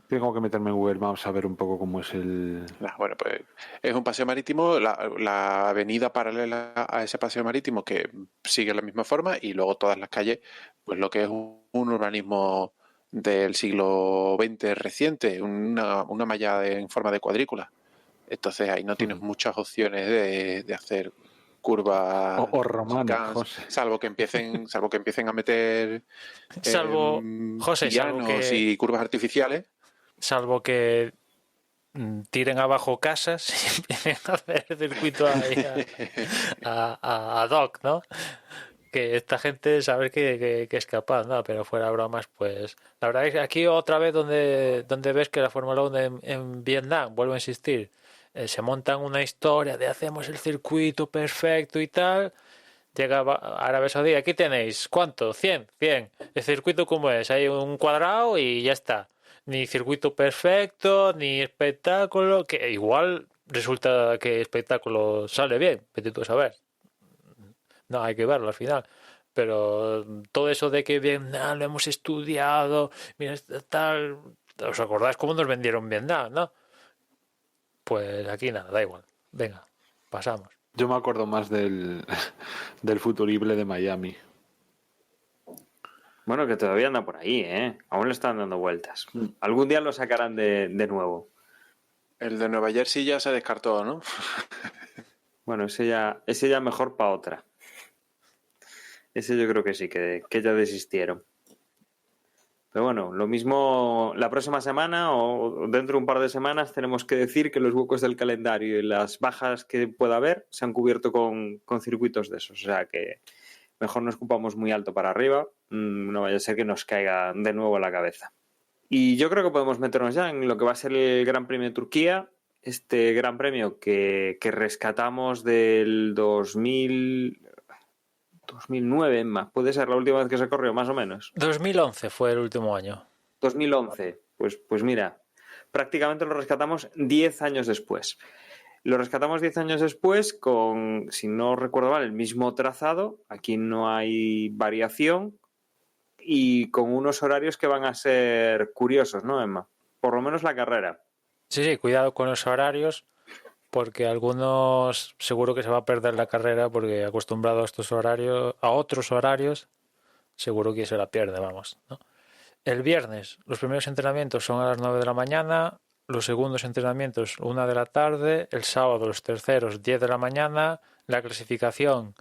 tengo que meterme en Google Maps a ver un poco cómo es el... Bueno, pues es un paseo marítimo, la avenida paralela a ese paseo marítimo que sigue la misma forma y luego todas las calles, pues lo que es un urbanismo del siglo XX reciente, una malla en forma de cuadrícula. Entonces ahí no tienes muchas opciones de hacer curvas O romana, chicas, José. salvo que empiecen a meter salvo, José, pianos y curvas artificiales. salvo que tiren abajo casas y empiecen a hacer el circuito ahí a Doc, ¿no? Que esta gente sabe que es capaz, ¿no? Pero fuera bromas, pues la verdad es que aquí otra vez donde ves que la Fórmula 1 en Vietnam, vuelvo a insistir, se montan una historia de hacemos el circuito perfecto y tal. Llega a Arabia Saudí, aquí tenéis, ¿cuánto? 100. El circuito como es, hay un cuadrado y ya está. Ni circuito perfecto, ni espectáculo, que igual resulta que el espectáculo sale bien, vete tú a saber. No, hay que verlo al final. Pero todo eso de que Vietnam lo hemos estudiado, mira, tal, ¿os acordáis cómo nos vendieron Vietnam, no? Pues aquí nada, da igual. Venga, pasamos. Yo me acuerdo más del futurible de Miami. Bueno, que todavía anda por ahí, ¿eh? Aún le están dando vueltas. Algún día lo sacarán de nuevo. El de Nueva Jersey ya se descartó, ¿no? Bueno, ese ya mejor para otra. Ese yo creo que sí, que ya desistieron. Pero bueno, lo mismo la próxima semana o dentro de un par de semanas tenemos que decir que los huecos del calendario y las bajas que pueda haber se han cubierto con circuitos de esos. O sea que mejor no escupamos muy alto para arriba, no vaya a ser que nos caiga de nuevo a la cabeza. Y yo creo que podemos meternos ya en lo que va a ser el Gran Premio de Turquía, este Gran Premio que rescatamos del 2009, más puede ser la última vez que se corrió, más o menos. 2011 fue el último año. 2011, pues mira, prácticamente lo rescatamos 10 años después. Lo rescatamos 10 años después con, si no recuerdo mal, el mismo trazado. Aquí no hay variación y con unos horarios que van a ser curiosos, ¿no, Emma? Por lo menos la carrera. Sí, cuidado con los horarios, porque algunos seguro que se va a perder la carrera porque acostumbrado a estos horarios, a otros horarios, seguro que se la pierde, vamos, ¿no? El viernes, los primeros entrenamientos son a las 9 de la mañana, los segundos entrenamientos 1 de la tarde, el sábado los terceros 10 de la mañana, la clasificación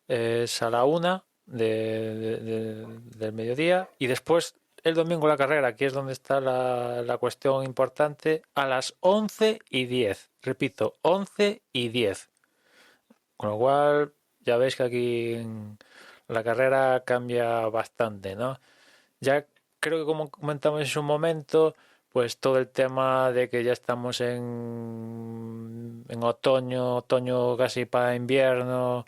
es a la 1 del mediodía y después el domingo la carrera, aquí es donde está la cuestión importante, a las 11:10. Repito, 11:10. Con lo cual, ya veis que aquí la carrera cambia bastante, ¿no? Ya creo que como comentamos en su momento, pues todo el tema de que ya estamos en otoño casi para invierno,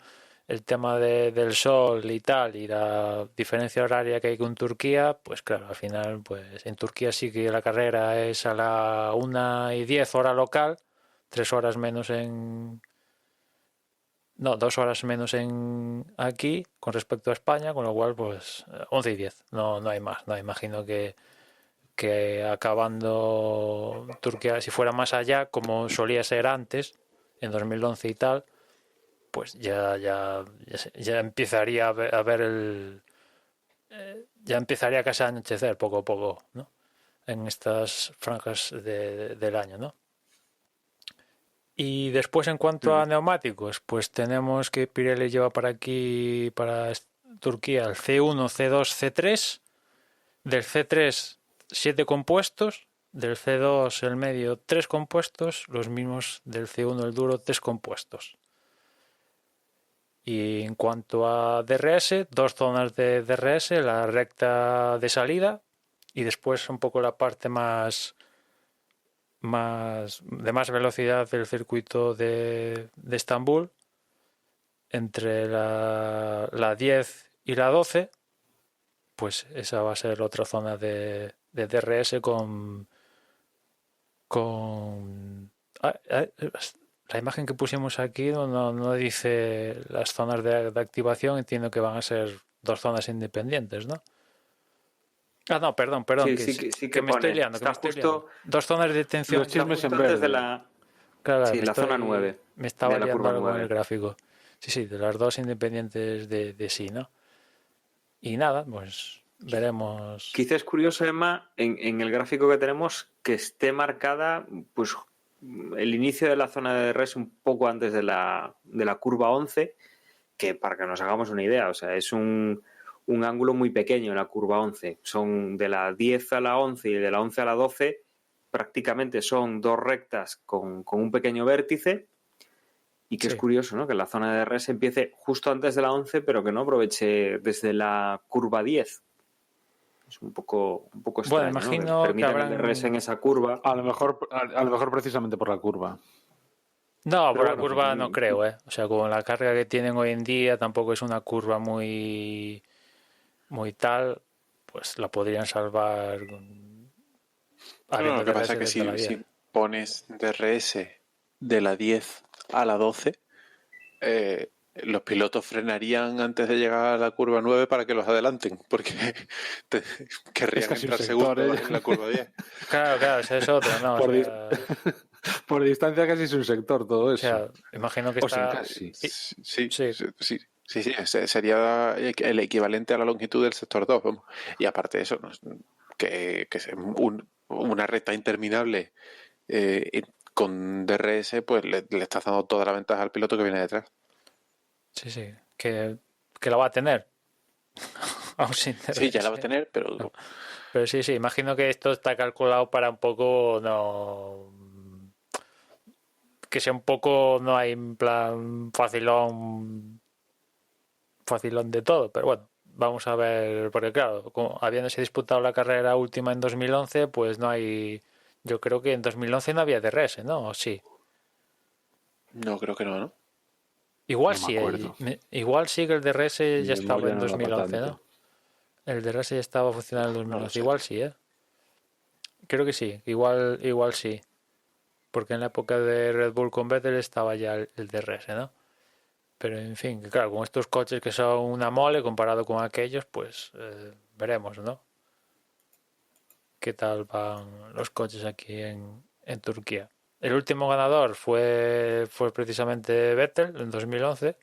el tema del sol y tal, y la diferencia horaria que hay con Turquía, pues claro, al final, pues en Turquía sí que la carrera es a la 1:10 hora local, 3 horas menos no, 2 horas menos aquí con respecto a España, con lo cual, pues 11:10, no hay más, no imagino que acabando Turquía, si fuera más allá, como solía ser antes, en 2011 y tal, pues ya empezaría a ver ya empezaría casi a anochecer poco a poco, ¿no? En estas franjas del año, ¿no? Y después en cuanto a neumáticos, pues tenemos que Pirelli lleva para aquí, para Turquía, el C1, C2, C3. Del C3, 7 compuestos. Del C2, el medio, 3 compuestos. Los mismos del C1, el duro, 3 compuestos. Y en cuanto a DRS, 2 zonas de DRS, la recta de salida y después un poco la parte más velocidad del circuito de Estambul, entre la 10 y la 12, pues esa va a ser otra zona de DRS con La imagen que pusimos aquí no dice las zonas de activación. Entiendo que van a ser 2 zonas independientes, ¿no? No, perdón, Sí que me estoy pone. liando. Está justo, 2 zonas de detención. Los chismes justo en antes de verde. la... Claro, Sí, la zona 9 Me estaba de la liando curva algo con 9. el gráfico. Sí, de las 2 independientes de sí, ¿no? Y nada, pues veremos. Quizás es curioso, Emma, en el gráfico que tenemos, que esté marcada pues el inicio de la zona de DRS un poco antes de la curva 11, que para que nos hagamos una idea, o sea, es un ángulo muy pequeño en la curva 11. Son de la 10 a la 11 y de la 11 a la 12, prácticamente son 2 rectas con un pequeño vértice. Y que Sí. es curioso, ¿no? Que la zona de DRS empiece justo antes de la 11, pero que no aproveche desde la curva 10. Es un poco extraño, imagino ¿no? Que permitan que el DRS en esa curva. A lo mejor precisamente por la curva. No, Pero por la bueno, curva no creo, ¿eh? O sea, con la carga que tienen hoy en día, tampoco es una curva muy tal, pues la podrían salvar No, lo que pasa es DRS que desde la 10. si pones DRS de la 10 a la 12, los pilotos frenarían antes de llegar a la curva 9 para que los adelanten, porque querrían casi un entrar sector, segundo ¿eh? en la curva 10. Claro, esa es otra, ¿no? Por, O di- sea, por distancia casi es un sector todo eso. imagino que O sin está... casi. Sí, sería el equivalente a la longitud del sector 2, vamos. Y aparte de eso, que es una recta interminable con DRS, pues le estás dando toda la ventaja al piloto que viene detrás. Sí, que la va a tener. Aún sin Sí, ya la va a DRS. tener, pero Pero sí, imagino que esto está calculado para un poco que sea un poco, no hay en plan facilón de todo, pero bueno, vamos a ver, porque claro, habiéndose disputado la carrera última en 2011, pues no hay, yo creo que en 2011 no había DRS, ¿no? ¿O sí? no creo que no. Igual No me sí, acuerdo. igual sí que el DRS Mi ya estaba memoria en no da pa' 2011, tanto. ¿no? El DRS ya estaba funcionando en No lo 2011, sé. igual sí, ¿eh? Creo que sí, igual sí. Porque en la época de Red Bull con Vettel estaba ya el DRS, ¿no? Pero en fin, que claro, con estos coches que son una mole comparado con aquellos, pues veremos, ¿no? ¿Qué tal van los coches aquí en Turquía? El último ganador fue precisamente Vettel en 2011.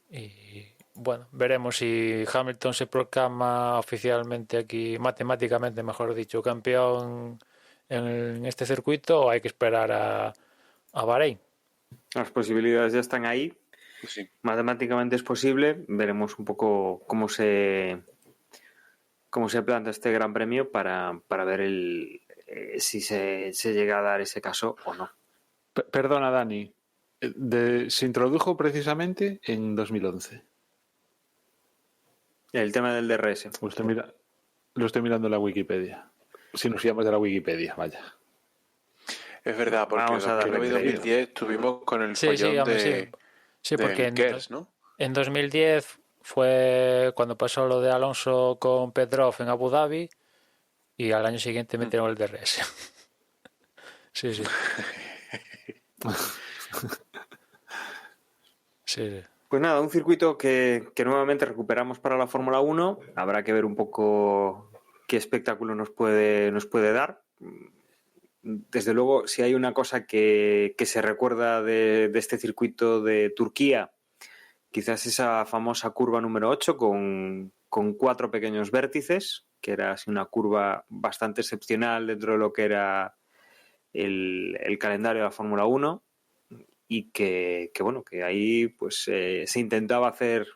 Y bueno, veremos si Hamilton se proclama oficialmente aquí, matemáticamente mejor dicho, campeón en este circuito, o hay que esperar a Bahrein. Las posibilidades ya están ahí. Pues sí. Matemáticamente es posible. Veremos un poco cómo se plantea este Gran Premio para ver si se llega a dar ese caso o no. Perdona, Dani. Se introdujo precisamente en 2011. El tema del DRS. Lo estoy mirando en la Wikipedia. Si nos fiamos de la Wikipedia, vaya. Es verdad, porque Vamos a en darle 2010 estuvimos con el Sí, follón hombre, de sí, porque Kers, ¿no? en 2010 fue cuando pasó lo de Alonso con Petrov en Abu Dhabi, y al año siguiente metieron el DRS. Sí. Sí. Pues nada, un circuito que nuevamente recuperamos para la Fórmula 1. Habrá que ver un poco qué espectáculo nos puede dar. Desde luego, si hay una cosa que se recuerda de este circuito de Turquía, quizás esa famosa curva número 8 con 4 pequeños vértices, que era así una curva bastante excepcional dentro de lo que era el calendario de la Fórmula 1, y que ahí pues se intentaba hacer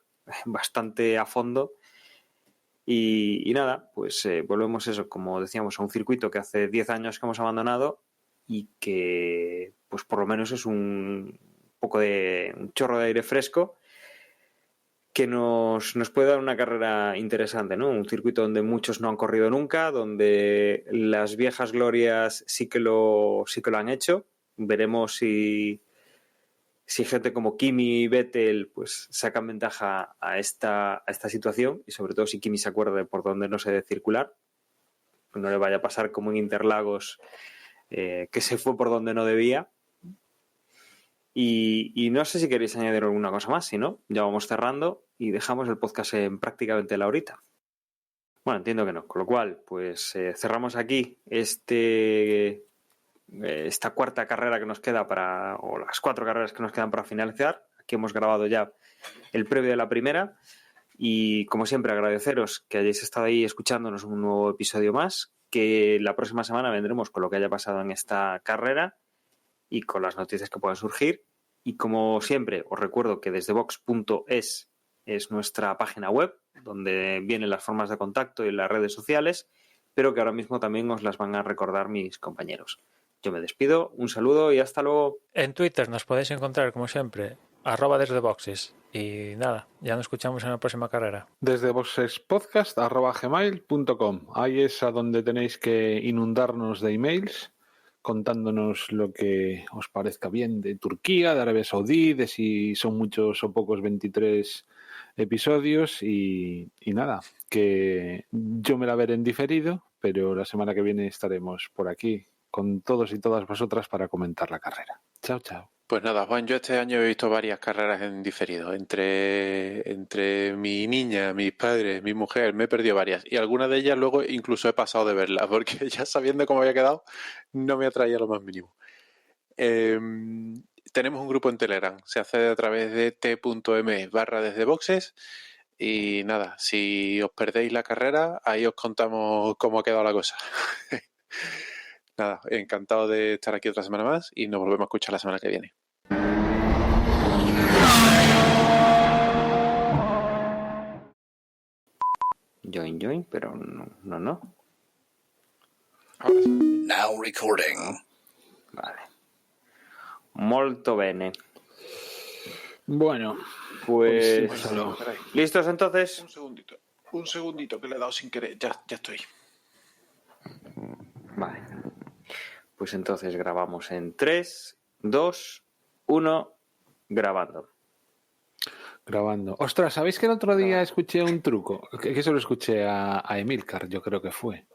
bastante a fondo. Y nada, pues volvemos eso, como decíamos, a un circuito que hace 10 años que hemos abandonado y que pues por lo menos es un poco de un chorro de aire fresco que nos puede dar una carrera interesante, ¿no? Un circuito donde muchos no han corrido nunca, donde las viejas glorias sí que lo han hecho. Veremos si gente como Kimi y Vettel pues sacan ventaja a esta situación, y sobre todo si Kimi se acuerda de por dónde no se debe circular, no le vaya a pasar como en Interlagos, que se fue por donde no debía. Y no sé si queréis añadir alguna cosa más, si no, ya vamos cerrando y dejamos el podcast en prácticamente la horita. Bueno, entiendo que no, con lo cual, pues cerramos aquí esta cuarta carrera que nos queda o las 4 carreras que nos quedan para finalizar. Aquí hemos grabado ya el previo de la primera y, como siempre, agradeceros que hayáis estado ahí escuchándonos un nuevo episodio más, que la próxima semana vendremos con lo que haya pasado en esta carrera y con las noticias que puedan surgir. Y, como siempre, os recuerdo que desde Box.es es nuestra página web, donde vienen las formas de contacto y las redes sociales, pero que ahora mismo también os las van a recordar mis compañeros. Yo me despido, un saludo y hasta luego. En Twitter nos podéis encontrar, como siempre, @desdeboxes. Y nada, ya nos escuchamos en la próxima carrera. Desde boxespodcast@gmail.com. Ahí es a donde tenéis que inundarnos de emails contándonos lo que os parezca bien de Turquía, de Arabia Saudí, de si son muchos o pocos 23 episodios y nada, que yo me la veré en diferido, pero la semana que viene estaremos por aquí con todos y todas vosotras para comentar la carrera. Chao, chao. Pues nada, Juan, yo este año he visto varias carreras en diferido. Entre mi niña, mis padres, mi mujer, me he perdido varias. Y algunas de ellas luego incluso he pasado de verlas, porque ya sabiendo cómo había quedado, no me atraía lo más mínimo. Tenemos un grupo en Telegram. Se hace a través de t.m/desdeboxes. Y nada, si os perdéis la carrera, ahí os contamos cómo ha quedado la cosa. Nada, encantado de estar aquí otra semana más y nos volvemos a escuchar la semana que viene. Join, pero no. Ahora sí. Now recording. Vale. Molto bene. Bueno, Pues solo. ¿listos entonces? Un segundito que le he dado sin querer. Ya estoy. Vale. Pues entonces grabamos en 3, 2, 1, grabando. Grabando. Ostras, ¿sabéis que el otro día escuché un truco? Que se lo escuché a Emilcar, yo creo que fue.